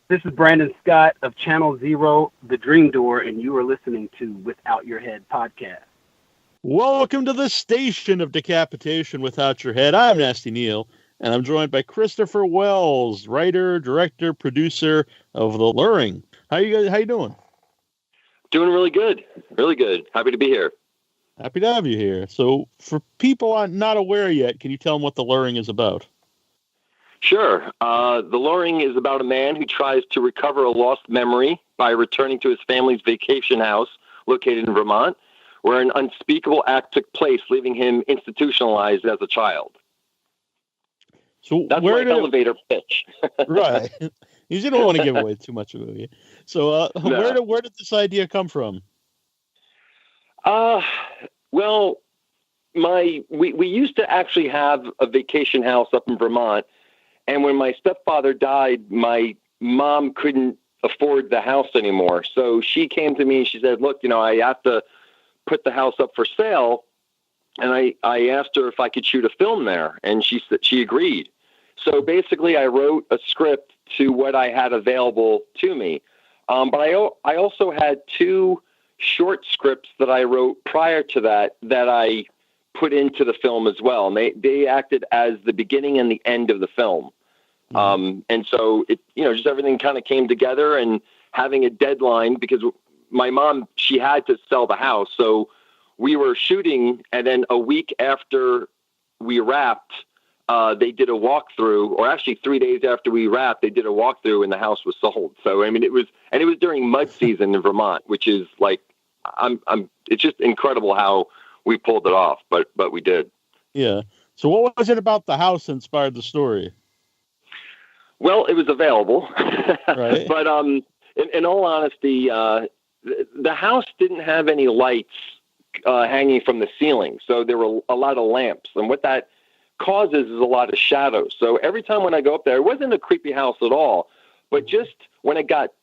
This is Brandon Scott of Channel Zero, The Dream Door, and you are listening to Without Your Head podcast. Welcome to the station of decapitation without your head. I'm Nasty Neil, and I'm joined by Christopher Wells, writer, director, producer of The Luring. How you doing? Doing really good. Really good. Happy to be here. Happy to have you here. So, for people not aware yet, can you tell them what The Luring is about? Sure. The Luring is about a man who tries to recover a lost memory by returning to his family's vacation house located in Vermont, where an unspeakable act took place, leaving him institutionalized as a child. So that's my elevator pitch. Right. You don't want to give away too much of it. So no. Where did this idea come from? Well, we used to actually have a vacation house up in Vermont. And when my stepfather died, my mom couldn't afford the house anymore. So she came to me and she said, look, I have to put the house up for sale. And I asked her if I could shoot a film there. And she agreed. So basically I wrote a script to what I had available to me. But I also had two short scripts that I wrote prior to that I put into the film as well. And they acted as the beginning and the end of the film. And so it, just everything kind of came together, and having a deadline, because my mom, she had to sell the house. So we were shooting, and then a week after we wrapped, they did a walkthrough, or actually 3 days after we wrapped, they did a walkthrough and the house was sold. So, I mean, it was during mud season in Vermont, which is like, it's just incredible how we pulled it off, but we did. Yeah. So what was it about the house that inspired the story? Well, it was available, right. But in all honesty, the house didn't have any lights hanging from the ceiling, so there were a lot of lamps, and what that causes is a lot of shadows. So every time when I go up there, it wasn't a creepy house at all, but just when it got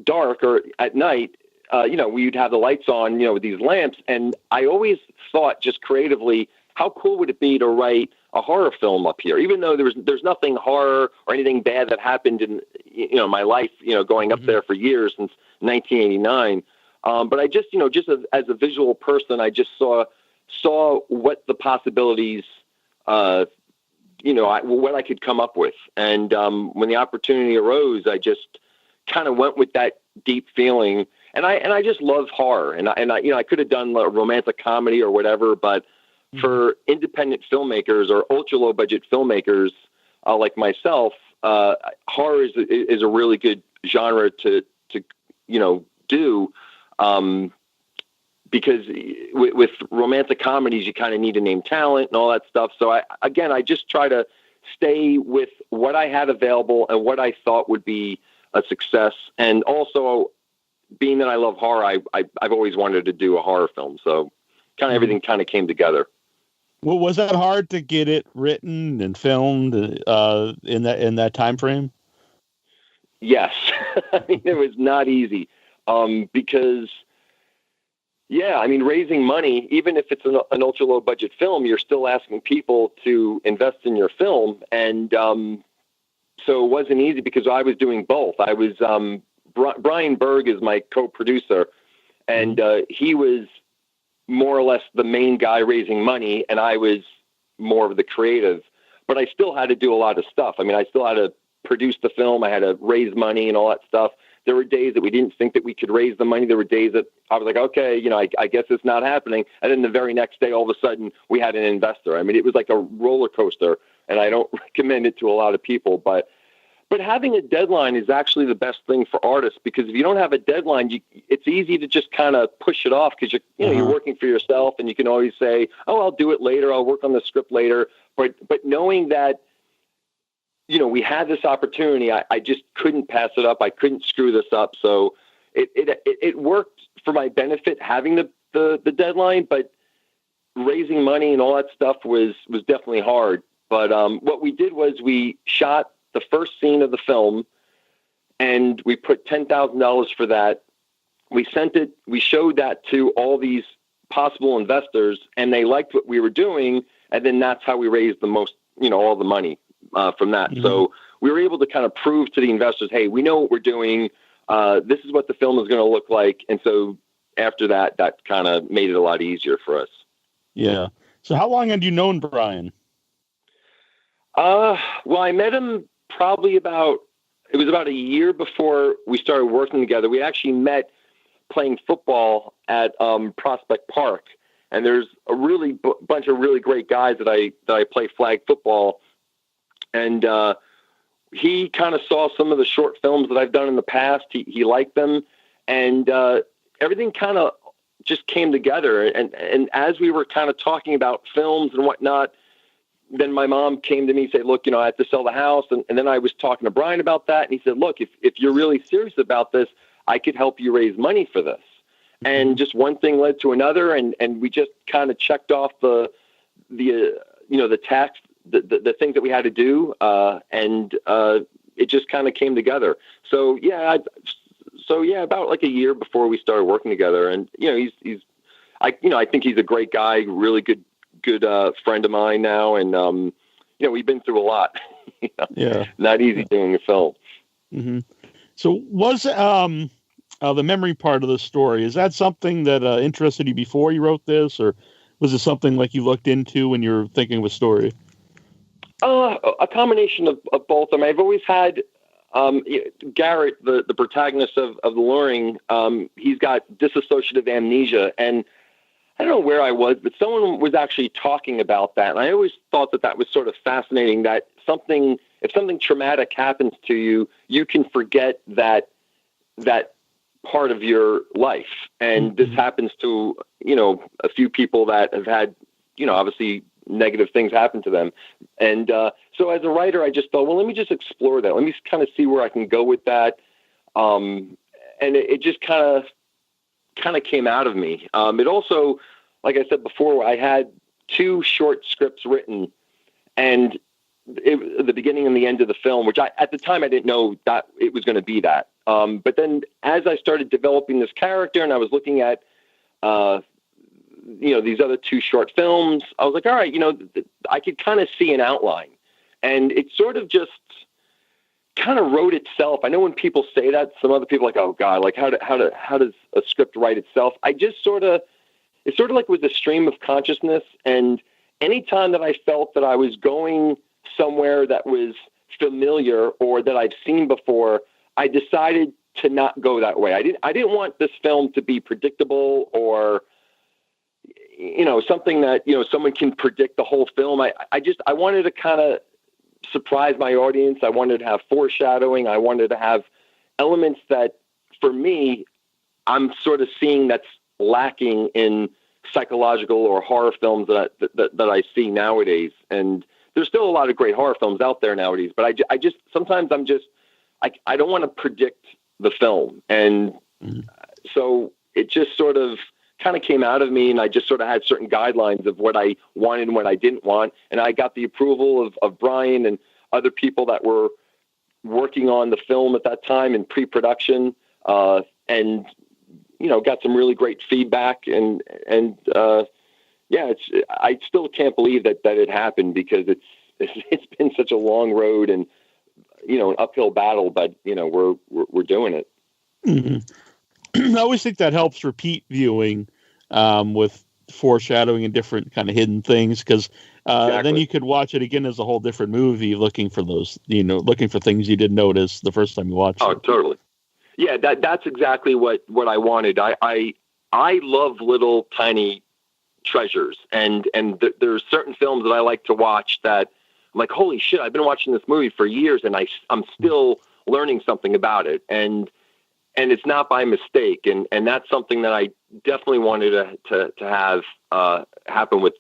dark or at night, we'd have the lights on, with these lamps, and I always thought, just creatively, how cool would it be to write a horror film up here, even though there's nothing horror or anything bad that happened in my life, going up there for years since 1989. But I just as a visual person, I just saw what the possibilities, what I could come up with, and when the opportunity arose, I just kind of went with that deep feeling, and I just love horror, and I could have done a romantic comedy or whatever, but for independent filmmakers or ultra low budget filmmakers like myself, horror is a really good genre to do, because with romantic comedies you kind of need to name talent and all that stuff. So I just try to stay with what I had available and what I thought would be a success. And also, being that I love horror, I've always wanted to do a horror film. So kind of everything kind of came together. Well, was that hard to get it written and filmed in that time frame? Yes, it was not easy, because raising money, even if it's an ultra low budget film, you're still asking people to invest in your film, and so it wasn't easy because I was doing both. I was Brian Berg is my co-producer, and he was more or less the main guy raising money, and I was more of the creative, but I still had to do a lot of stuff. I mean, I still had to produce the film. I had to raise money and all that stuff. There were days that we didn't think that we could raise the money. There were days that I was like, okay, I guess it's not happening. And then the very next day, all of a sudden we had an investor. I mean, it was like a roller coaster, and I don't recommend it to a lot of people, but having a deadline is actually the best thing for artists, because if you don't have a deadline, it's easy to just kind of push it off, because you're working for yourself, and you can always say, oh, I'll do it later. I'll work on the script later. But knowing that, we had this opportunity, I just couldn't pass it up. I couldn't screw this up. So it worked for my benefit having the deadline, but raising money and all that stuff was definitely hard. But what we did was we shot the first scene of the film, and we put $10,000 for that. We showed that to all these possible investors, and they liked what we were doing. And then that's how we raised the most, all the money from that. Mm-hmm. So we were able to kind of prove to the investors, hey, we know what we're doing. This is what the film is going to look like. And so after that kind of made it a lot easier for us. Yeah. So how long had you known Brian? Well, I met him probably about a year before we started working together. We actually met playing football at Prospect Park, and there's a really bunch of really great guys that I play flag football, and he kind of saw some of the short films that I've done in the past. He liked them, and everything kind of just came together. And as we were kind of talking about films and whatnot, then my mom came to me and said, look, I have to sell the house. And then I was talking to Brian about that. And he said, look, if you're really serious about this, I could help you raise money for this. And just one thing led to another. And we just kind of checked off the tax, the things that we had to do. And it just kind of came together. So, about like a year before we started working together. And, I think he's a great guy, really good friend of mine now. And, we've been through a lot. Yeah. Not easy doing a film. Mm-hmm. So was the memory part of the story, is that something that interested you before you wrote this, or was it something like you looked into when you were thinking of a story? A combination of both. I mean, I've always had Garrett, the protagonist of The Luring, he's got dissociative amnesia. And I don't know where I was, but someone was actually talking about that. And I always thought that was sort of fascinating, that if something traumatic happens to you, you can forget that part of your life. And this happens to, a few people that have had, obviously negative things happen to them. And so as a writer, I just thought, well, let me just explore that. Let me kind of see where I can go with that. And it just kind of came out of me. It also, like I said before, I had 2 short scripts written, and the beginning and the end of the film, which at the time I didn't know that it was going to be that. But then as I started developing this character and I was looking at, these other 2 short films, I was like, all right, I could kind of see an outline, and it sort of just kind of wrote itself. I know when people say that, some other people are like, oh God, like how does a script write itself? It's sort of like with a stream of consciousness. And anytime that I felt that I was going somewhere that was familiar or that I've seen before, I decided to not go that way. I didn't want this film to be predictable or, something that, someone can predict the whole film. I wanted to kind of surprise my audience. I wanted to have foreshadowing. I wanted to have elements that, for me, I'm sort of seeing that's lacking in psychological or horror films that I see nowadays. And there's still a lot of great horror films out there nowadays, but I just sometimes I don't want to predict the film. And so it just sort of kind of came out of me, and I just sort of had certain guidelines of what I wanted and what I didn't want. And I got the approval of Brian and other people that were working on the film at that time in pre-production, and got some really great feedback. And I still can't believe that it happened, because it's been such a long road and an uphill battle, but we're doing it. Mm-hmm. I always think that helps repeat viewing with foreshadowing and different kind of hidden things, because Exactly. then you could watch it again as a whole different movie, looking for those, looking for things you didn't notice the first time you watched it. Oh, totally. Yeah, that's exactly what I wanted. I love little tiny treasures, and there's certain films that I like to watch that I'm like, holy shit, I've been watching this movie for years, and I'm still learning something about it. And it's not by mistake. And that's something that I definitely wanted to have happen with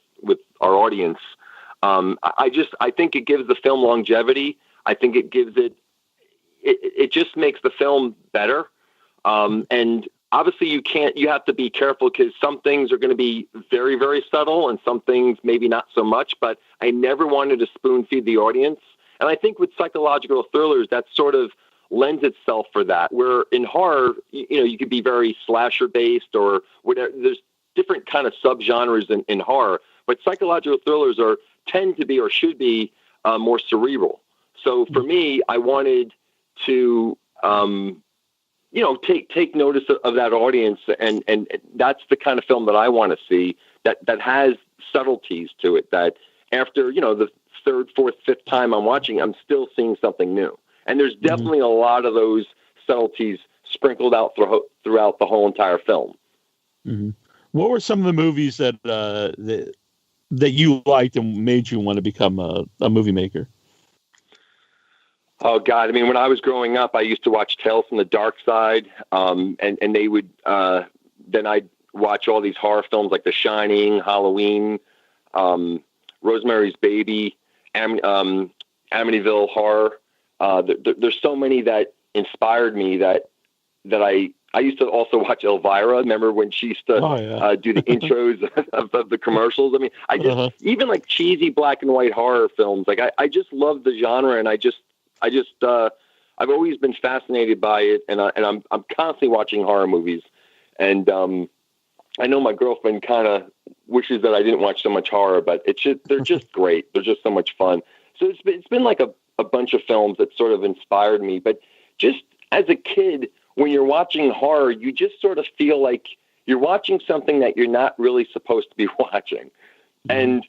our audience. I think it gives the film longevity. I think it gives it just makes the film better. And obviously you have to be careful, because some things are going to be very, very subtle and some things maybe not so much, but I never wanted to spoon feed the audience. And I think with psychological thrillers, that sort of lends itself for that, where in horror, you could be very slasher based or whatever. There's different kind of subgenres in horror, but psychological thrillers tend to be or should be more cerebral. So for me, I wanted to, take notice of that audience, and that's the kind of film that I want to see that has subtleties to it. That after the third, fourth, fifth time I'm watching, I'm still seeing something new. And there's definitely a lot of those subtleties sprinkled out throughout the whole entire film. Mm-hmm. What were some of the movies that you liked and made you want to become a movie maker? Oh God! I mean, when I was growing up, I used to watch Tales from the Dark Side, and they would then I'd watch all these horror films like The Shining, Halloween, Rosemary's Baby, Amityville Horror. There's so many that inspired me that I used to also watch Elvira. Remember when she used to do the intros of the commercials? I mean, I just even like cheesy black and white horror films. Like I just love the genre, and I've always been fascinated by it, and I'm constantly watching horror movies, and I know my girlfriend kind of wishes that I didn't watch so much horror, but they're just great. They're just so much fun. So it's been like a bunch of films that sort of inspired me. But just as a kid, when you're watching horror, you just sort of feel like you're watching something that you're not really supposed to be watching. Mm-hmm. And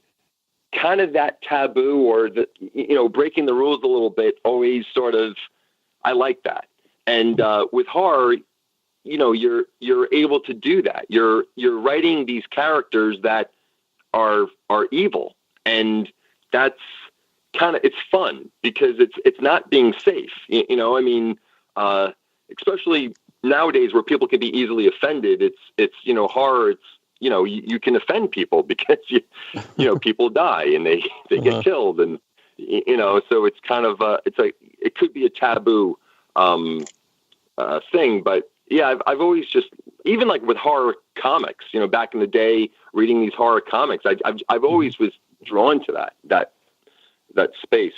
kind of that taboo or breaking the rules a little bit always sort of, I like that. And with horror, you're able to do that. You're writing these characters that are evil, and that's kind of, it's fun because it's not being safe. I mean, especially nowadays where people can be easily offended. It's horror. It's you can offend people because people die and they get killed, and so it's kind of it could be a taboo thing, but yeah, I've always just, even like with horror comics, back in the day, reading these horror comics, I've always was drawn to that space.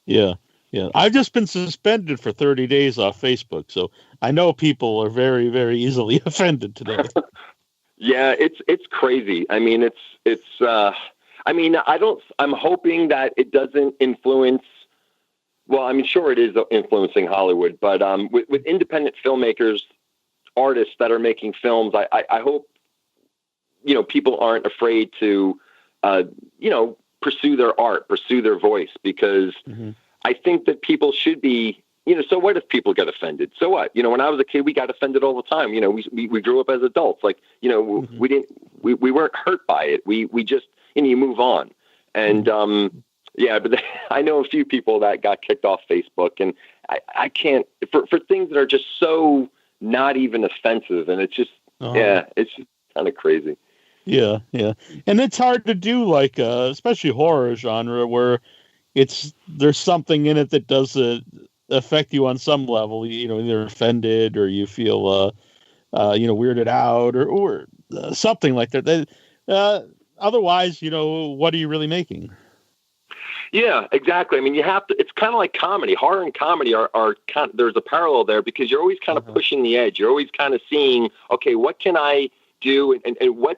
Yeah. Yeah. I've just been suspended for 30 days off Facebook. So I know people are very, very easily offended today. Yeah, it's crazy. I mean, I'm hoping that it doesn't influence, well, I mean, sure it is influencing Hollywood, but with independent filmmakers, artists that are making films, I hope, people aren't afraid to, pursue their art, pursue their voice, because I think that people should be, so what if people get offended? So what? When I was a kid, we got offended all the time. We grew up as adults. Like, we weren't hurt by it. We just, you move on. And, yeah, but I know a few people that got kicked off Facebook, and I can't, for things that are just so not even offensive. And it's just, it's just kind of crazy. Yeah. Yeah. And it's hard to do, like, especially horror genre, where there's something in it that does affect you on some level, either offended or you feel, weirded out or something like that. Otherwise, what are you really making? Yeah, exactly. I mean, you have to, it's kind of like comedy. Horror and comedy are kind of, there's a parallel there because you're always kind of pushing the edge. You're always kind of seeing, okay, what can I do? And where's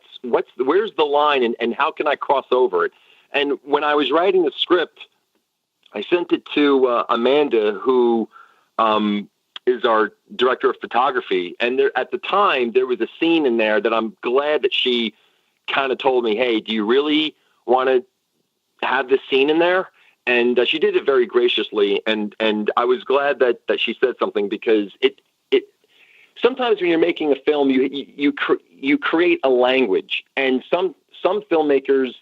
the line and how can I cross over it? And when I was writing the script, I sent it to Amanda, who is our director of photography. And at the time, there was a scene in there that I'm glad that she kind of told me, hey, do you really want to have this scene in there? And she did it very graciously. And I was glad that she said something, because it sometimes when you're making a film, you create a language. And some filmmakers,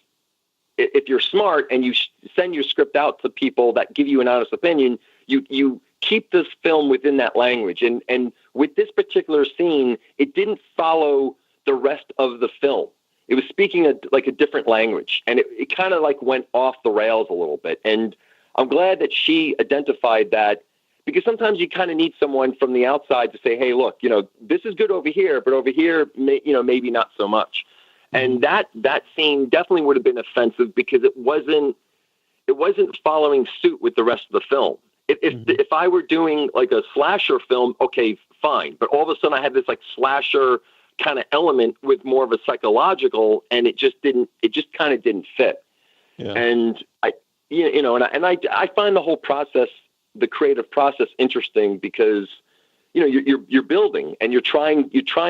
if you're smart and you send your script out to people that give you an honest opinion, you keep this film within that language. And with this particular scene, it didn't follow the rest of the film. It was speaking a different language, and it kind of like went off the rails a little bit. And I'm glad that she identified that, because sometimes you kind of need someone from the outside to say, hey, look, this is good over here, but over here, maybe not so much. And that scene definitely would have been offensive because it wasn't following suit with the rest of the film. If I were doing like a slasher film, okay, fine. But all of a sudden I had this like slasher kind of element with more of a psychological, and it just kind of didn't fit. Yeah. And I find the whole process, the creative process, interesting because, you're building and you're trying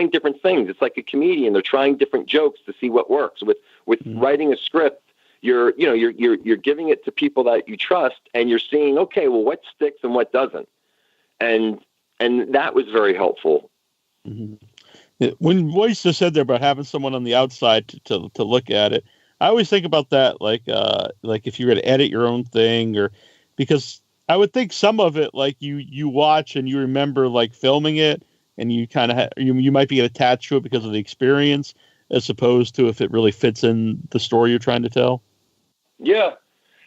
different things. It's like a comedian. They're trying different jokes to see what works. With writing a script, you're giving it to people that you trust, and you're seeing, okay, well, what sticks and what doesn't. And that was very helpful. Mm-hmm. When Royce just said there about having someone on the outside to look at it, I always think about that, like if you're going to edit your own thing, or because I would think some of it, like you watch and you remember like filming it, and you kind of you might be attached to it because of the experience, as opposed to if it really fits in the story you're trying to tell. Yeah.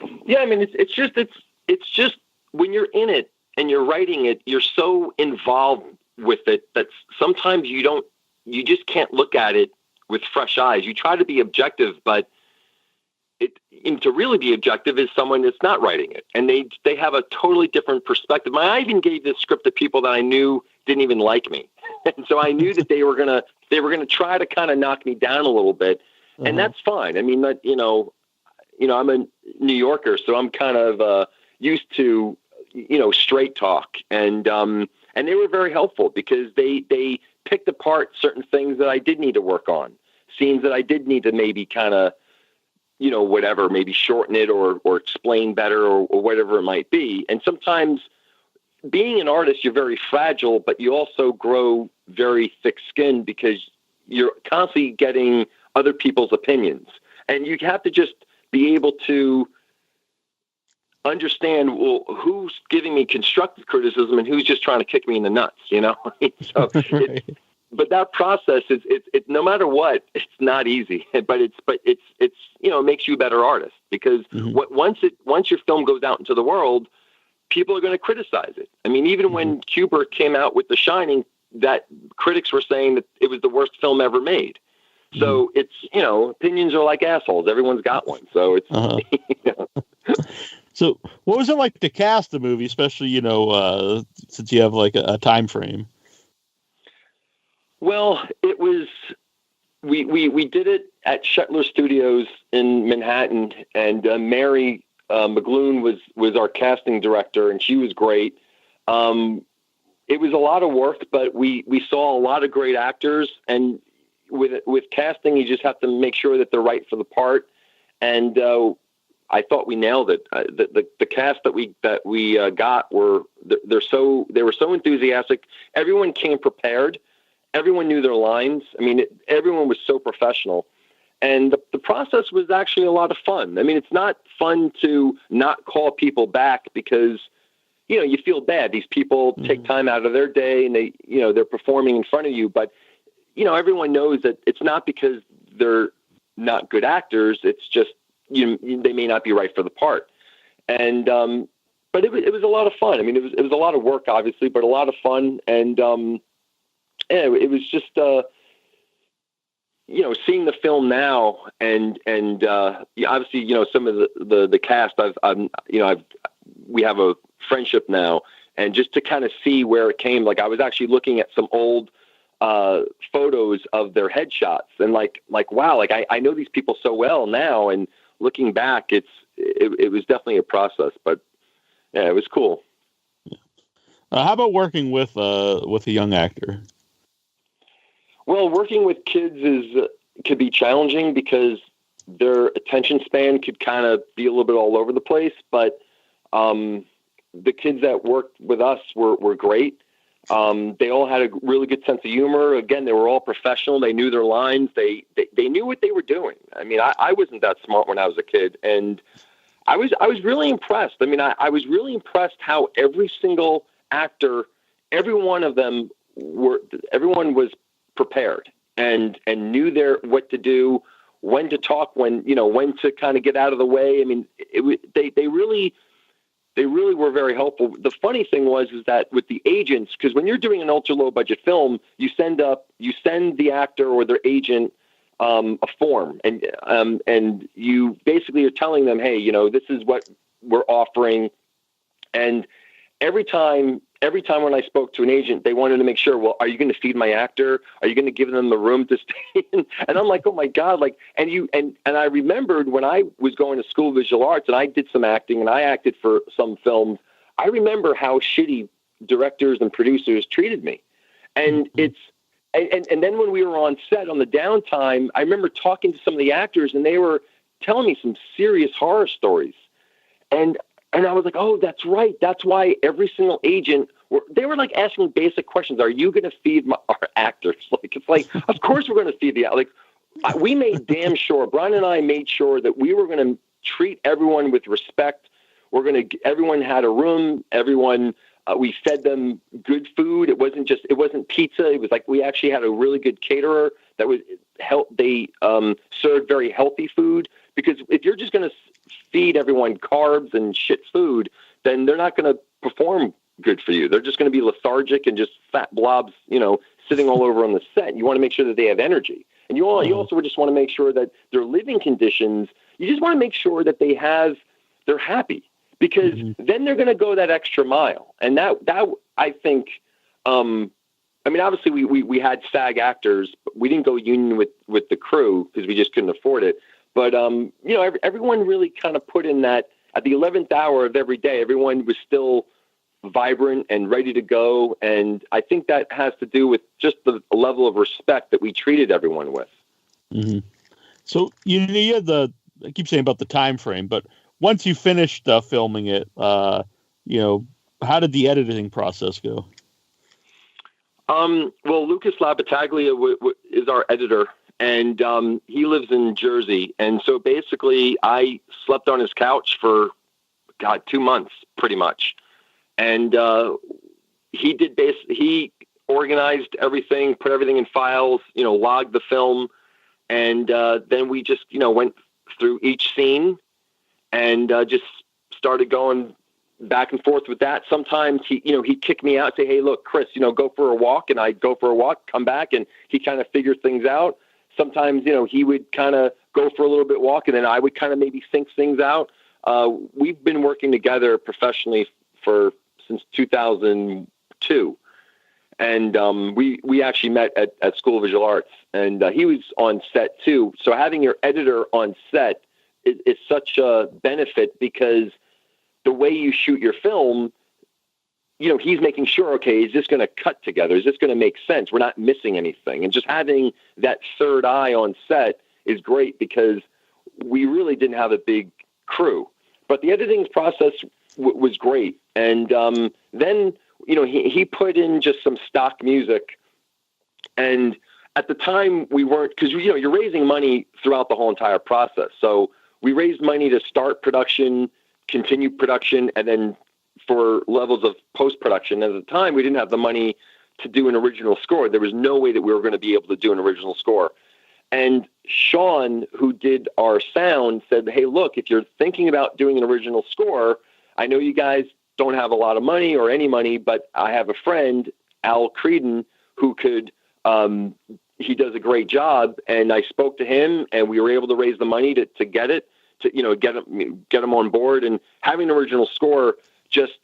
I mean, it's just when you're in it and you're writing it, you're so involved with it that sometimes you just can't look at it with fresh eyes. You try to be objective, but to really be objective is someone that's not writing it, and they have a totally different perspective. I even gave this script to people that I knew didn't even like me, and so I knew that they were gonna try to kind of knock me down a little bit, and that's fine. I mean, that I'm a New Yorker, so I'm kind of used to straight talk, and they were very helpful because they picked apart certain things that I did need to work on, scenes that I did need to maybe kind of, whatever, maybe shorten it or explain better or whatever it might be. And sometimes being an artist, you're very fragile, but you also grow very thick-skinned because you're constantly getting other people's opinions. And you have to just be able to understand, well, who's giving me constructive criticism and who's just trying to kick me in the nuts, So, right. But that process is it no matter what, it's not easy, but it's it makes you a better artist because once your film goes out into the world, people are going to criticize it. I mean, even when Kubrick came out with The Shining, that critics were saying that it was the worst film ever made. So it's, opinions are like assholes. Everyone's got one. So it's, So what was it like to cast the movie, especially, since you have like a time frame? Well, it was, we did it at Shetler Studios in Manhattan, and Mary McGloon was our casting director, and she was great. It was a lot of work, but we saw a lot of great actors, and with casting, you just have to make sure that they're right for the part. And I thought we nailed it. The cast that we got they were so enthusiastic. Everyone came prepared. Everyone knew their lines. I mean, everyone was so professional. And the process was actually a lot of fun. I mean, it's not fun to not call people back because, you feel bad. These people take time out of their day and they're performing in front of you. But, everyone knows that it's not because they're not good actors. It's just, they may not be right for the part. And, but it was a lot of fun. I mean, it was a lot of work, obviously, but a lot of fun. And, it was just, seeing the film now and obviously, some of the cast we have a friendship now, and just to kind of see where it came. Like I was actually looking at some old photos of their headshots and like, wow, like I know these people so well now, and looking back, it was definitely a process, but yeah, it was cool. How about working with a young actor? Well, working with kids could be challenging because their attention span could kind of be a little bit all over the place. But the kids that worked with us were great. They all had a really good sense of humor. Again, they were all professional. They knew their lines. They knew what they were doing. I mean, I wasn't that smart when I was a kid, and I was really impressed. I mean, I was really impressed how every single actor, every one of them everyone was prepared and knew what to do, when to talk, when to kind of get out of the way. I mean, they really were very helpful. The funny thing was that with the agents, because when you're doing an ultra low budget film, you send the actor or their agent a form, and you basically are telling them, hey, this is what we're offering. And every time every time when I spoke to an agent, they wanted to make sure, well, are you going to feed my actor? Are you going to give them the room to stay in? And I'm like, oh my God. Like, and I remembered when I was going to school of visual arts and I did some acting and I acted for some films, I remember how shitty directors and producers treated me. And and then when we were on set on the downtime, I remember talking to some of the actors and they were telling me some serious horror stories. And I was like, oh, that's right. That's why every single agent, they were like asking basic questions. Are you going to feed our actors? Like, it's like, of course we're going to feed we made damn sure, Brian and I made sure that we were going to treat everyone with respect. Everyone had a room. Everyone, we fed them good food. It wasn't pizza. It was like, we actually had a really good caterer that was they served very healthy food, because if you're just going to feed everyone carbs and shit food, then they're not going to perform good for you. They're just going to be lethargic and just fat blobs, sitting all over on the set. You want to make sure that they have energy. And you also just want to make sure that their living conditions, you just want to make sure that they're happy, because then they're going to go that extra mile. And that I think, obviously we had SAG actors, but we didn't go union with the crew because we just couldn't afford it. But, everyone really kind of put in that at the 11th hour of every day, everyone was still vibrant and ready to go. And I think that has to do with just the level of respect that we treated everyone with. Mm-hmm. So, you had I keep saying about the time frame, but once you finished filming it, how did the editing process go? Well, Lucas Labataglia is our editor. And he lives in Jersey. And so basically I slept on his couch for, 2 months, pretty much. And he organized everything, put everything in files, logged the film. And then we just, went through each scene and just started going back and forth with that. Sometimes he'd kick me out, say, hey, look, Chris, go for a walk. And I'd go for a walk, come back, and he kind of figured things out. Sometimes, he would kind of go for a little bit walk, and then I would kind of maybe think things out. We've been working together professionally since 2002. And we actually met at School of Visual Arts, and he was on set too. So having your editor on set is such a benefit, because the way you shoot your film, he's making sure, okay, is this going to cut together? Is this going to make sense? We're not missing anything. And just having that third eye on set is great, because we really didn't have a big crew. But the editing process was great. And then, he put in just some stock music. And at the time we weren't, because, you're raising money throughout the whole entire process. So we raised money to start production, continue production, and then for levels of post-production. At the time, we didn't have the money to do an original score. There was no way that we were going to be able to do an original score. And Sean, who did our sound, said, hey, look, if you're thinking about doing an original score, I know you guys don't have a lot of money or any money, but I have a friend, Al Creedon, who could, he does a great job. And I spoke to him, and we were able to raise the money to get it, to, get him on board. And having an original score just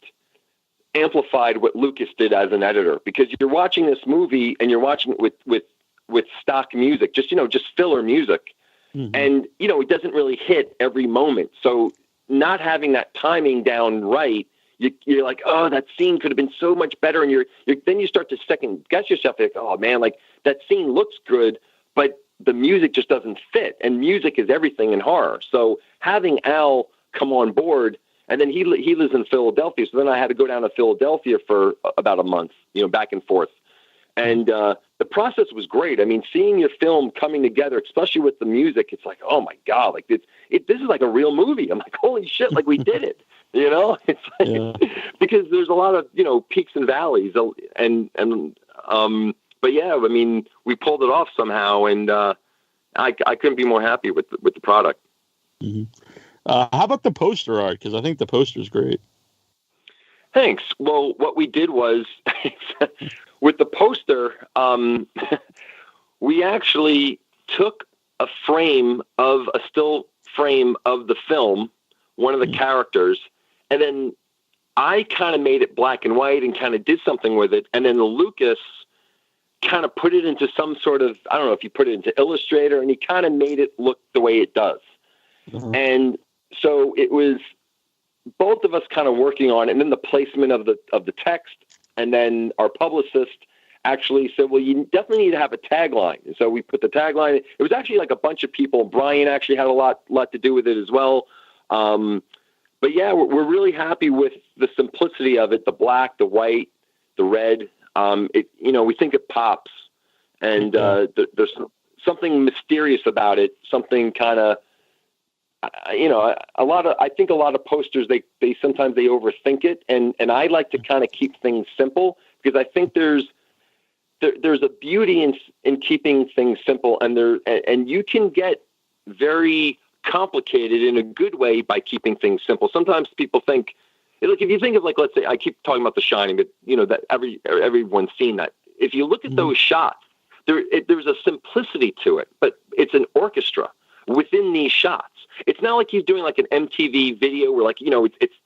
amplified what Lucas did as an editor, because you're watching this movie and you're watching it with stock music, just filler music. Mm-hmm. And, it doesn't really hit every moment. So not having that timing down right, you're like, oh, that scene could have been so much better. And then you start to second guess yourself. Like, oh man, like that scene looks good, but the music just doesn't fit. And music is everything in horror. So having Al come on board, and then he lives in Philadelphia. So then I had to go down to Philadelphia for about a month, back and forth. And the process was great. I mean, seeing your film coming together, especially with the music, it's like, oh my God, like this is like a real movie. I'm like, holy shit, like we did it. It's like, because there's a lot of, peaks and valleys, but yeah, I mean, we pulled it off somehow, and I couldn't be more happy with the product. Mm-hmm. How about the poster art? Because I think the poster is great. Thanks. Well, what we did was with the poster, we actually took a still frame of the film, one of the characters, and then I kind of made it black and white and kind of did something with it. And then Lucas kind of put it into some sort of, I don't know if you put it into Illustrator, and he kind of made it look the way it does. Mm-hmm. And so it was both of us kind of working on it, and then the placement of the text. And then our publicist actually said, well, you definitely need to have a tagline. And so we put the tagline. It was actually like a bunch of people. Brian actually had a lot to do with it as well. But yeah, we're really happy with the simplicity of it, the black, the white, the red. We think it pops, and there's something mysterious about it, something kind of, I think a lot of posters, they sometimes they overthink it. And I like to kind of keep things simple, because I think there's a beauty in keeping things simple, and you can get very complicated in a good way by keeping things simple. Sometimes people think, like, if you think of, like, let's say, I keep talking about The Shining, but that everyone's seen that. If you look at those shots, there's a simplicity to it, but it's an orchestra within these shots. It's not like he's doing like an MTV video where, like,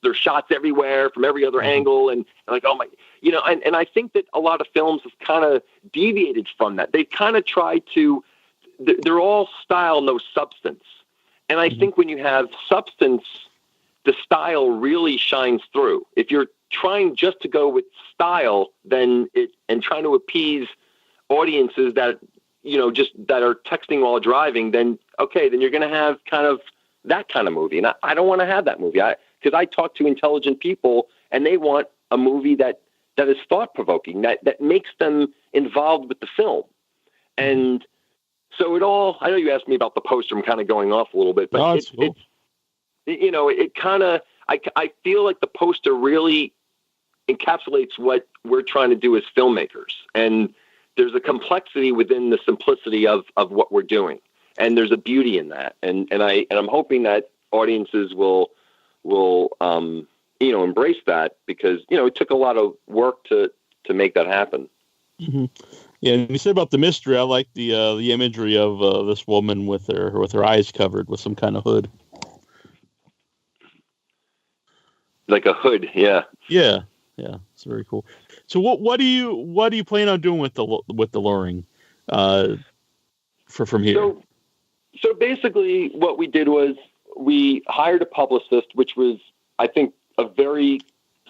there's shots everywhere from every other angle, and like, oh my, and I think that a lot of films have kind of deviated from that. They kind of try to, they're all style, no substance. And I think when you have substance, the style really shines through. If you're trying just to go with style, and trying to appease audiences that, that are texting while driving, then you're going to have kind of that kind of movie. And I don't want to have that movie. Because I talk to intelligent people, and they want a movie that is thought-provoking, that makes them involved with the film. And so I know you asked me about the poster. I'm kind of going off a little bit, but it kind of, I feel like the poster really encapsulates what we're trying to do as filmmakers. And there's a complexity within the simplicity of what we're doing. And there's a beauty in that. And I'm hoping that audiences will embrace that, because, it took a lot of work to make that happen. Mm-hmm. Yeah, and you said about the mystery, I like the imagery of this woman with her eyes covered with some kind of hood. Like a hood, yeah. Yeah, it's very cool. So what do you plan on doing with the luring from here? So basically, what we did was we hired a publicist, which was, I think, a very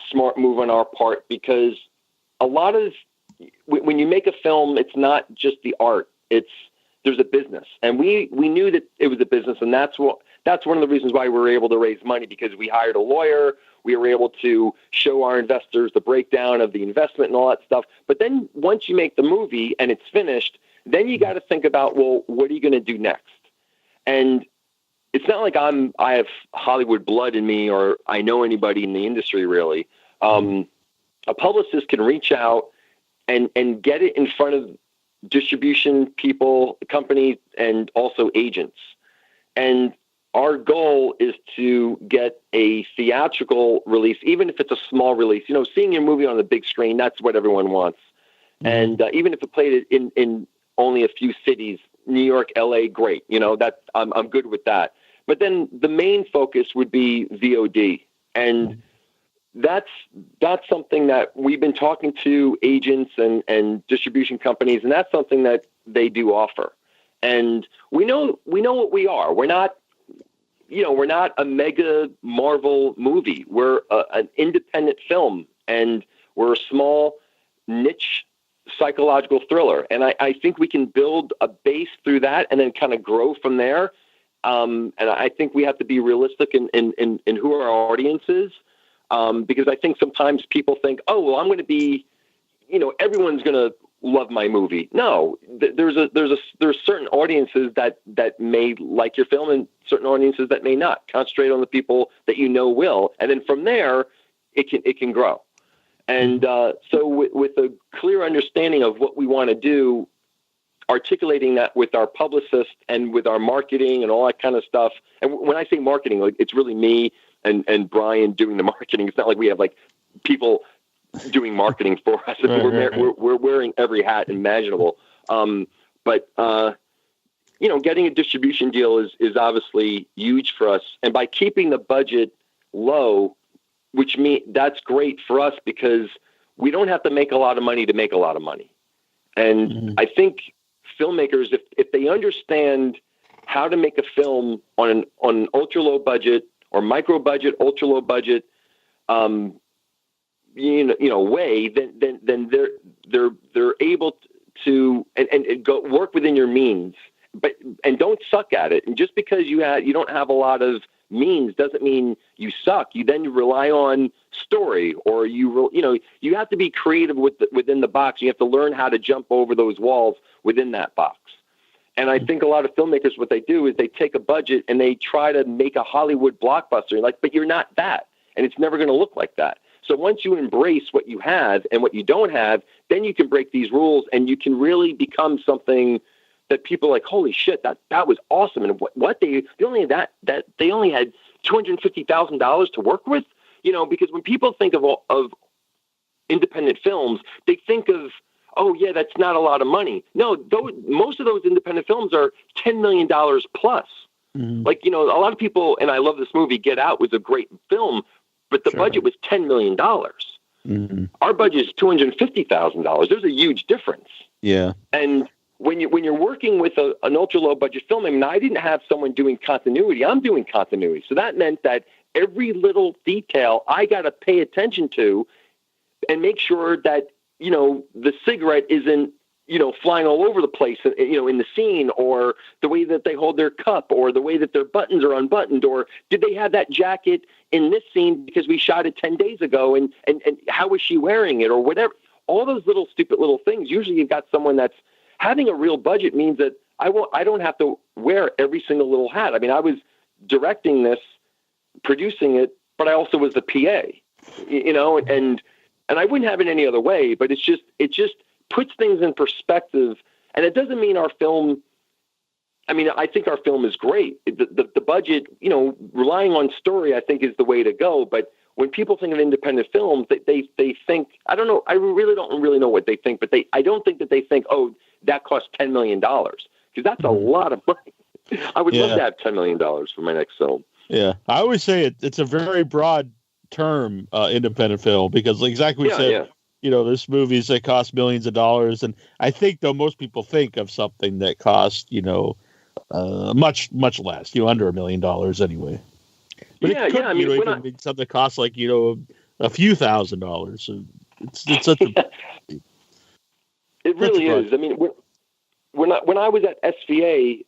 smart move on our part, because a lot of, when you make a film, it's not just the art. There's a business, and we knew that it was a business, and that's one of the reasons why we were able to raise money, because we hired a lawyer. We were able to show our investors the breakdown of the investment and all that stuff. But then once you make the movie and it's finished, then you got to think about, well, what are you going to do next? And it's not like I have Hollywood blood in me, or I know anybody in the industry really. A publicist can reach out and get it in front of distribution people, companies, and also agents. And our goal is to get a theatrical release, even if it's a small release. Seeing your movie on the big screen, that's what everyone wants. Mm-hmm. And even if it played in only a few cities, New York, LA, great. That I'm good with that. But then the main focus would be VOD. And that's something that we've been talking to agents and distribution companies, and that's something that they do offer. And we know what we are. We're not a mega Marvel movie. We're an independent film, and we're a small niche psychological thriller. And I think we can build a base through that and then kind of grow from there. And I think we have to be realistic in who our audience is. Because I think sometimes people think, oh, well, I'm going to be, everyone's going to love my movie. No, there's certain audiences that may like your film, and certain audiences that may not. Concentrate on the people that will, and then from there, it can grow. And so with a clear understanding of what we want to do, articulating that with our publicist and with our marketing and all that kind of stuff. And when I say marketing, like, it's really me and Brian doing the marketing. It's not like we have like people doing marketing for us. We're wearing every hat imaginable. But getting a distribution deal is obviously huge for us. And by keeping the budget low, which means that's great for us because we don't have to make a lot of money to make a lot of money. And I think filmmakers, if they understand how to make a film on an ultra low budget or micro budget, ultra low budget, way, then they're able to and go work within your means, and don't suck at it. And just because you don't have a lot of means doesn't mean you suck. You then rely on story, or you have to be creative within the box. You have to learn how to jump over those walls within that box. And I think a lot of filmmakers, what they do is they take a budget and they try to make a Hollywood blockbuster. But you're not that, and it's never going to look like that. So once you embrace what you have and what you don't have, then you can break these rules and you can really become something that people are like, holy shit, that was awesome. And what they only had they only had $250,000 to work with, because when people think of independent films, they think of, oh yeah, that's not a lot of money. No, most of those independent films are $10 million plus. Mm-hmm. A lot of people, and I love this movie, Get Out was a great film, but the budget was $10 million. Mm-hmm. Our budget is $250,000. There's a huge difference. Yeah. And when you're working with an ultra low budget film, I mean, I didn't have someone doing continuity. I'm doing continuity. So that meant that every little detail I got to pay attention to and make sure that, the cigarette isn't, flying all over the place, in the scene, or the way that they hold their cup, or the way that their buttons are unbuttoned, or did they have that jacket in this scene because we shot it 10 days ago, and how was she wearing it, or whatever. All those little stupid little things. Usually you've got someone that's having a real budget means that I don't have to wear every single little hat. I mean, I was directing this, producing it, but I also was the PA, and I wouldn't have it any other way, but it just puts things in perspective. And it doesn't mean our film, I mean, I think our film is great. The budget, relying on story, I think is the way to go. But when people think of independent films, they think, I don't know, I really don't know what they think, but I don't think that they think, oh, that cost $10 million, because that's a lot of money. I would love to have $10 million for my next film. Yeah. I always say it's a very broad term, independent film, because exactly what you said, there's movies that cost millions of dollars. And I think, though, most people think of something that costs, much, much less, under $1 million anyway. But it could, I mean, be something that costs like, a few $1,000s. So it's such a... It really is. I mean, when I was at SVA,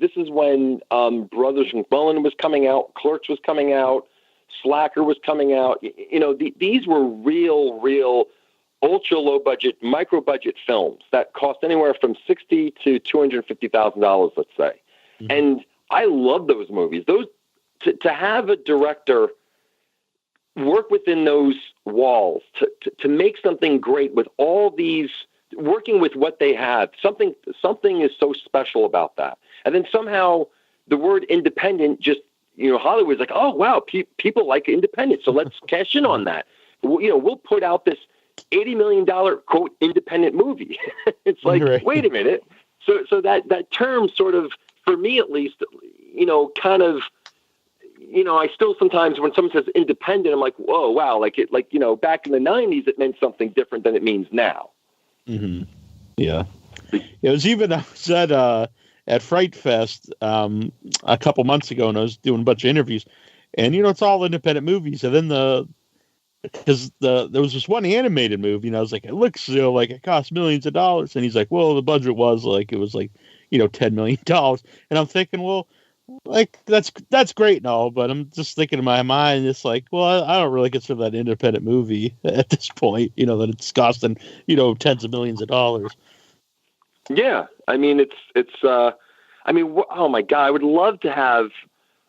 this is when Brothers McMullen was coming out, Clerks was coming out, Slacker was coming out. These were real ultra low budget, micro budget films that cost anywhere from $60,000 to $250,000, let's say. Mm-hmm. And I love those movies. Those to have a director work within those walls to make something great with all these, working with what they have. Something is so special about that. And then somehow the word independent just, Hollywood's like, oh, wow, people like independent, so let's cash in on that. We'll put out this $80 million, quote, independent movie. It's like, right. Wait a minute. So that term sort of, for me at least, kind of, I still sometimes when someone says independent, I'm like, whoa, wow, back in the 90s, it meant something different than it means now. Mm-hmm. Yeah. It was even, I was at Fright Fest a couple months ago, and I was doing a bunch of interviews, and it's all independent movies. And then because there was this one animated movie, and I was like, it looks like it cost millions of dollars, and he's like, well, the budget was $10 million, and I'm thinking, well, that's great and all, but I'm just thinking in my mind, it's like, well, I don't really consider that an independent movie at this point, that it's costing tens of millions of dollars. Yeah, I mean, oh my God, I would love to have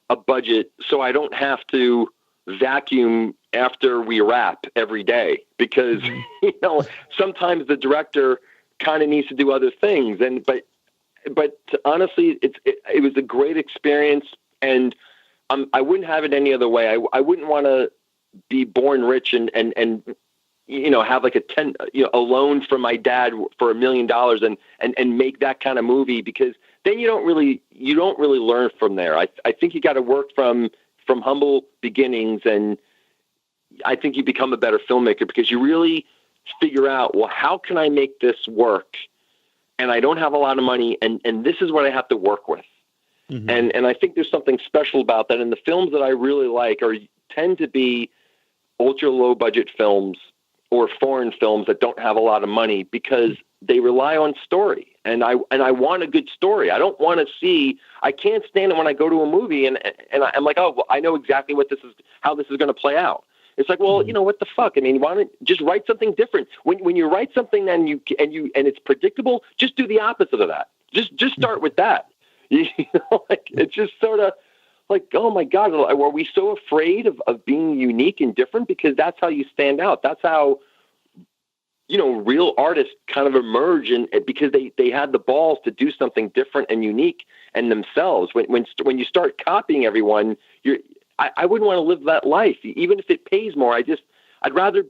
a budget so I don't have to vacuum after we wrap every day, because, sometimes the director kind of needs to do other things. But honestly, it was a great experience, and I wouldn't have it any other way. I wouldn't want to be born rich and have like a loan from my dad for $1 million and make that kind of movie, because then you don't really learn from there. I think you got to work from humble beginnings, and I think you become a better filmmaker because you really figure out, well, how can I make this work? And I don't have a lot of money, and this is what I have to work with. Mm-hmm. And I think there's something special about that. And the films that I really like tend to be ultra low budget films or foreign films that don't have a lot of money because they rely on story. And I want a good story. I don't want to see, I can't stand it when I go to a movie and I'm like, oh, well, I know exactly how this is going to play out. It's like, well, you know, what the fuck? I mean, why don't just write something different? When you write something and it's predictable, just do the opposite of that. Just start with that. You know, like it's just sort of like, oh my God, are we so afraid of being unique and different? Because that's how you stand out. That's how, you know, real artists kind of emerge, and because they had the balls to do something different and unique and themselves. When you start copying everyone, I wouldn't want to live that life, even if it pays more. I'd rather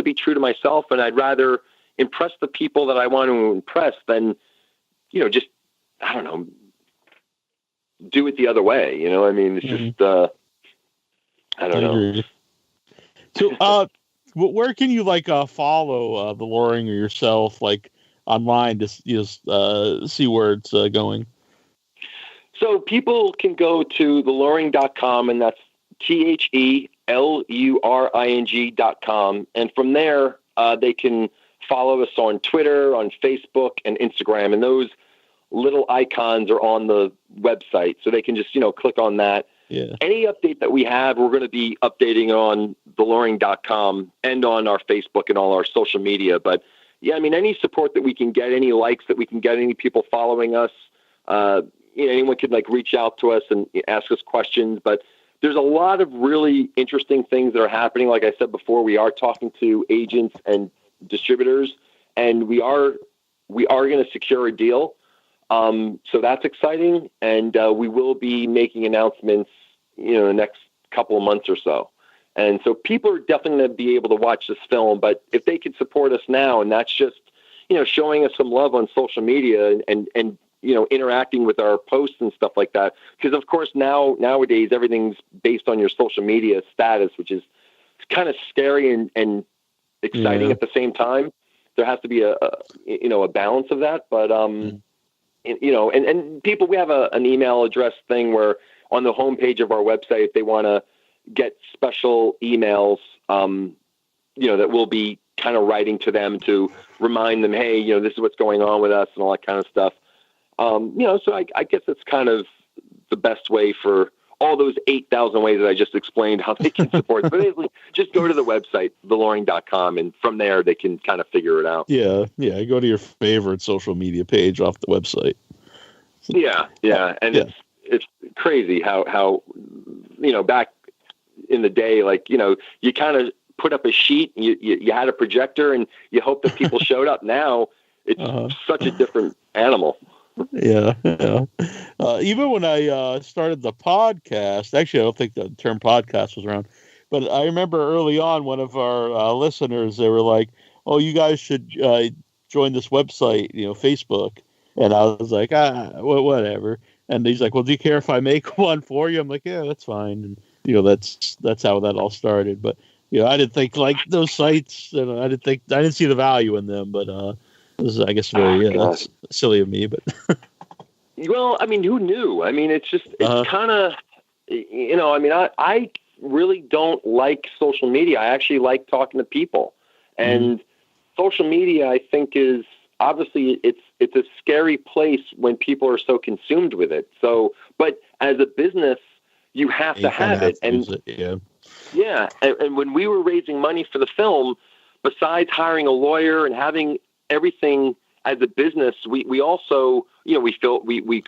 be true to myself, and I'd rather impress the people that I want to impress than, you know, just, I don't know, do it the other way. You know, I mean, it's just, I don't know. So, where can you follow the Loring or yourself, like online, to see where it's going? So people can go to theloring.com, and that's TheLuring.com. And from there, they can follow us on Twitter, on Facebook, and Instagram. And those little icons are on the website. So they can just, you know, click on that. Yeah. Any update that we have, we're going to be updating on theloring.com and on our Facebook and all our social media. But yeah, I mean, any support that we can get, any likes that we can get, any people following us, you know, anyone could reach out to us and ask us questions. But there's a lot of really interesting things that are happening. Like I said before, we are talking to agents and distributors, and we are going to secure a deal. So that's exciting, and we will be making announcements, you know, the next couple of months or so. And so people are definitely going to be able to watch this film, but if they could support us now, and that's just, you know, showing us some love on social media and you know, interacting with our posts and stuff like that. Because of course nowadays everything's based on your social media status, which is kind of scary and exciting at the same time. There has to be a balance of that, but you know, and people, we have an email address thing where on the homepage of our website, if they want to get special emails, you know, that we'll be kind of writing to them to remind them, hey, you know, this is what's going on with us and all that kind of stuff. You know, so I guess it's kind of the best way for all those 8,000 ways that I just explained how they can support. But basically, just go to the website, theloring.com, and from there they can kind of figure it out. Yeah. Go to your favorite social media page off the website. Yeah, and it's crazy how you know, back in the day, like, you know, you kind of put up a sheet, and you had a projector, and you hope that people showed up. Now it's such a different animal. Yeah. Even when I started the podcast, actually, I don't think the term podcast was around, but I remember early on, one of our listeners, they were like, "Oh, you guys should join this website, you know, Facebook." And I was like, whatever. And he's like, "Well, do you care if I make one for you?" I'm like, "Yeah, that's fine." And you know, that's how that all started. But you know, I didn't think like those sites, you know, I didn't see the value in them, but this is, I guess, very that's silly of me, but well, I mean, who knew? I mean, it's kind of, you know, I mean, I really don't like social media. I actually like talking to people, and social media, I think, is obviously it's a scary place when people are so consumed with it. So, but as a business, you have to have it, and and when we were raising money for the film, besides hiring a lawyer and having everything as a business, we also, you know, we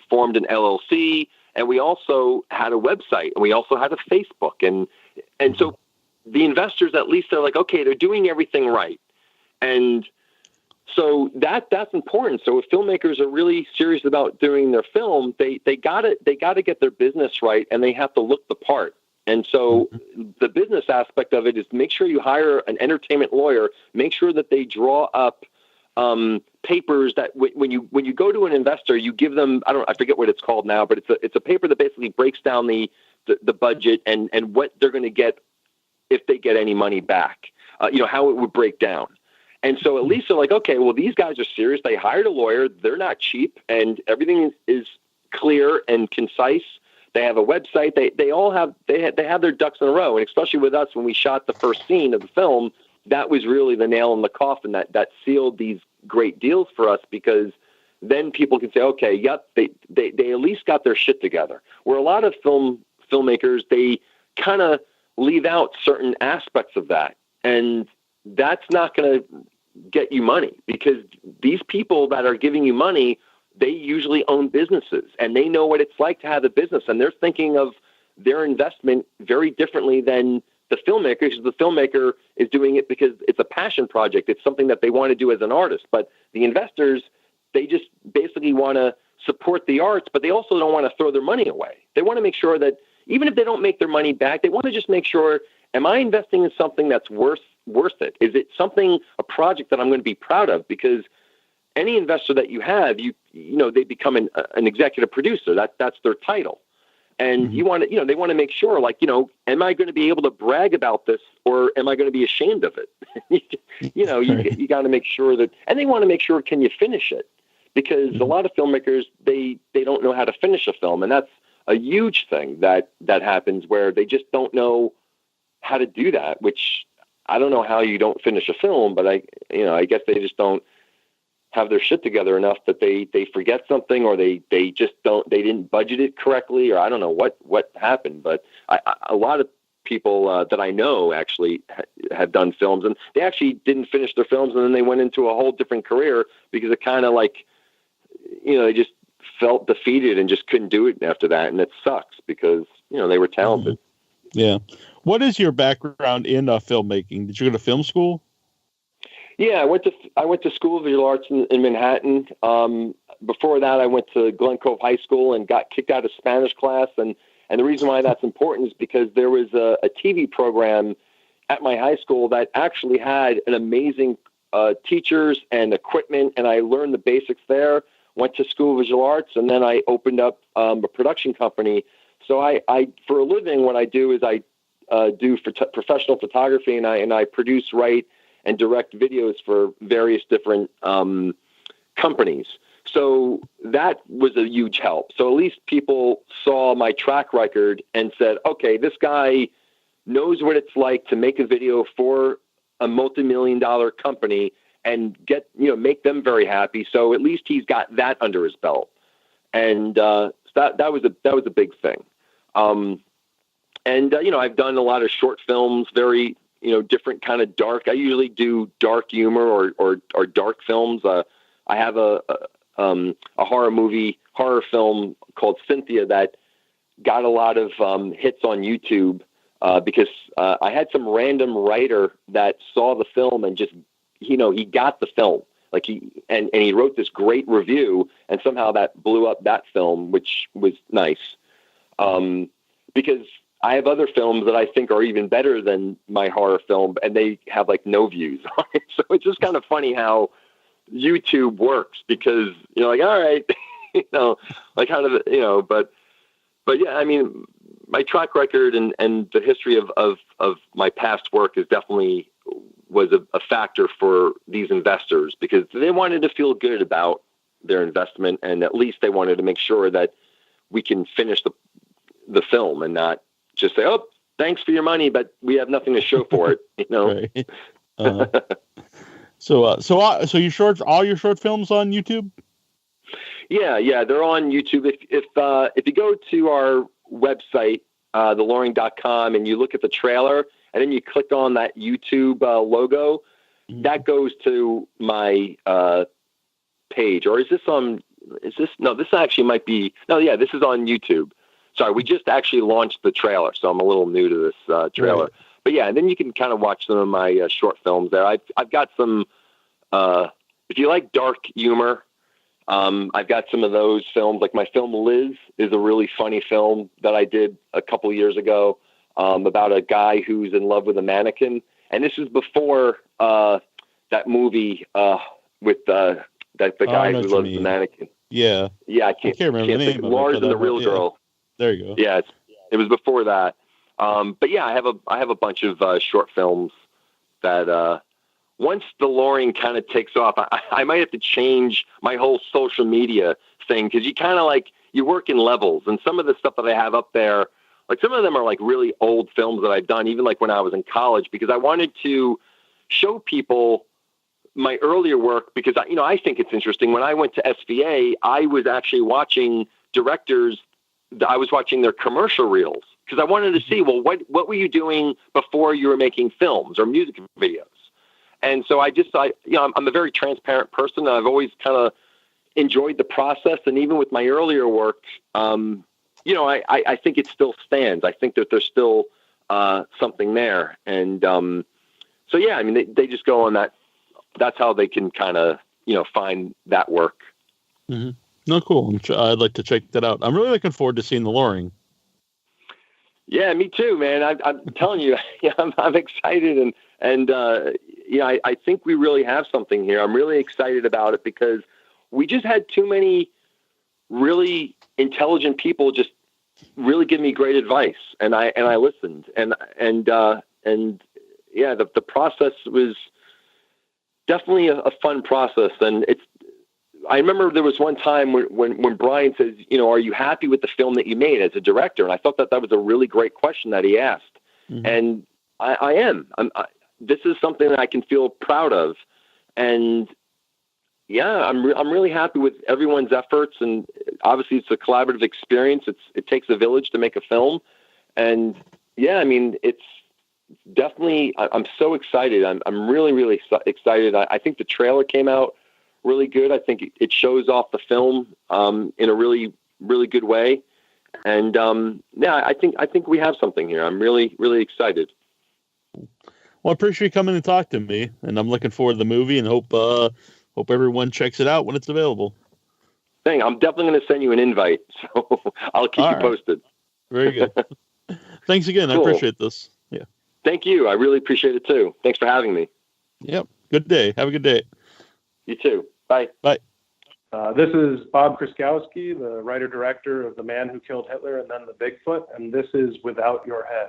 formed an LLC, and we also had a website, and we also had a Facebook, and so the investors, at least, they're like, okay, they're doing everything right, and so that's important. So if filmmakers are really serious about doing their film, they gotta get their business right, and they have to look the part. And so the business aspect of it is make sure you hire an entertainment lawyer, make sure that they draw up papers that when you go to an investor, you give them, I forget what it's called now, but it's a paper that basically breaks down the budget and what they're going to get if they get any money back, how it would break down. And so at least they're like, okay, well, these guys are serious. They hired a lawyer. They're not cheap, and everything is clear and concise. They have a website. They all have their ducks in a row. And especially with us, when we shot the first scene of the film, that was really the nail in the coffin that sealed these great deals for us, because then people can say, okay, yep, they at least got their shit together. Where a lot of filmmakers, they kind of leave out certain aspects of that. And that's not going to get you money, because these people that are giving you money, they usually own businesses and they know what it's like to have a business, and they're thinking of their investment very differently than the filmmaker, because the filmmaker is doing it because it's a passion project. It's something that they want to do as an artist. But the investors, they just basically want to support the arts, but they also don't want to throw their money away. They want to make sure that even if they don't make their money back, they want to just make sure, am I investing in something that's worth it? Is it a project that I'm going to be proud of? Because any investor that you have, they become an executive producer. That's their title. And you want to, they want to make sure, like, am I going to be able to brag about this, or am I going to be ashamed of it? You got to make sure that, and they want to make sure, can you finish it? Because a lot of filmmakers, they don't know how to finish a film. And that's a huge thing that happens, where they just don't know how to do that, which I don't know how you don't finish a film, but I guess they just don't have their shit together enough that they forget something, or they didn't budget it correctly, or I don't know what happened. But a lot of people that I know actually have done films, and they actually didn't finish their films, and then they went into a whole different career because it kind of like, they just felt defeated and just couldn't do it after that. And it sucks because, they were talented. Yeah. What is your background in filmmaking? Did you go to film school? Yeah, I went to School of Visual Arts in Manhattan. Before that, I went to Glen Cove High School and got kicked out of Spanish class. And the reason why that's important is because there was a TV program at my high school that actually had an amazing teachers and equipment, and I learned the basics there. Went to School of Visual Arts, and then I opened up a production company. So I for a living, what I do is I do professional photography, and I produce, write, and direct videos for various different companies. So that was a huge help. So at least people saw my track record and said, okay, this guy knows what it's like to make a video for a multi-million-dollar company and make them very happy. So at least he's got that under his belt. And that was a big thing. I've done a lot of short films, very, different kind of dark. I usually do dark humor or dark films. I have a horror film called Cynthia that got a lot of hits on YouTube because I had some random writer that saw the film and just, he got the film. Like he wrote this great review, and somehow that blew up that film, which was nice. Because I have other films that I think are even better than my horror film, and they have like no views on it. So it's just kind of funny how YouTube works, because you're like, all right, like how did it, but yeah, I mean, my track record and the history of my past work is definitely was a factor for these investors, because they wanted to feel good about their investment, and at least they wanted to make sure that we can finish the film and not just say, oh, thanks for your money, but we have nothing to show for it, Right. So all your short films on YouTube? Yeah, they're on YouTube. If you go to our website, theloring.com, and you look at the trailer, and then you click on that YouTube logo, that goes to my page. Or this actually might be, this is on YouTube. Sorry, we just actually launched the trailer, so I'm a little new to this trailer. Right. But yeah, and then you can kind of watch some of my short films there. I've got some, if you like dark humor, I've got some of those films. Like my film Liz is a really funny film that I did a couple of years ago about a guy who's in love with a mannequin. And this is before that movie with the guy who loves the mannequin. Yeah. Yeah, I can't remember the name. Lars and the Real Girl. There you go. Yeah, it was before that. But yeah, I have a bunch of short films that once the luring kind of takes off, I might have to change my whole social media thing, because you kind of like, you work in levels, and some of the stuff that I have up there, like some of them are like really old films that I've done, even like when I was in college, because I wanted to show people my earlier work, because I think it's interesting. When I went to SVA, I was actually watching directors. I was watching their commercial reels, because I wanted to see, well, what were you doing before you were making films or music videos? And so I'm a very transparent person. And I've always kind of enjoyed the process. And even with my earlier work, I think it still stands. I think that there's still something there. And so, yeah, I mean, they just go on that. That's how they can kind of, find that work. Mm-hmm. No, cool. I'd like to check that out. I'm really looking forward to seeing The Luring. Yeah, me too, man. I'm telling you, I'm excited, and I think we really have something here. I'm really excited about it, because we just had too many really intelligent people just really give me great advice, and I listened, and yeah, the process was definitely a fun process. And I remember there was one time when Brian says, are you happy with the film that you made as a director? And I thought that was a really great question that he asked. Mm-hmm. And I am. This is something that I can feel proud of. And yeah, I'm really happy with everyone's efforts. And obviously it's a collaborative experience. It takes a village to make a film. And yeah, I mean, it's definitely, I'm so excited. I'm really, really excited. I think the trailer came out really good. I think it shows off the film in a really, really good way. And yeah, I think we have something here. I'm really, really excited. Well, I appreciate you coming and talk to me, and I'm looking forward to the movie, and hope everyone checks it out when it's available. I'm definitely going to send you an invite, so I'll keep you posted. Very good. Thanks again. Cool. I appreciate this. Yeah. Thank you. I really appreciate it too. Thanks for having me. Yep. Good day. Have a good day. You too. Bye. Bye. This is Bob Kraskowski, the writer-director of The Man Who Killed Hitler and Then the Bigfoot, and this is Without Your Head.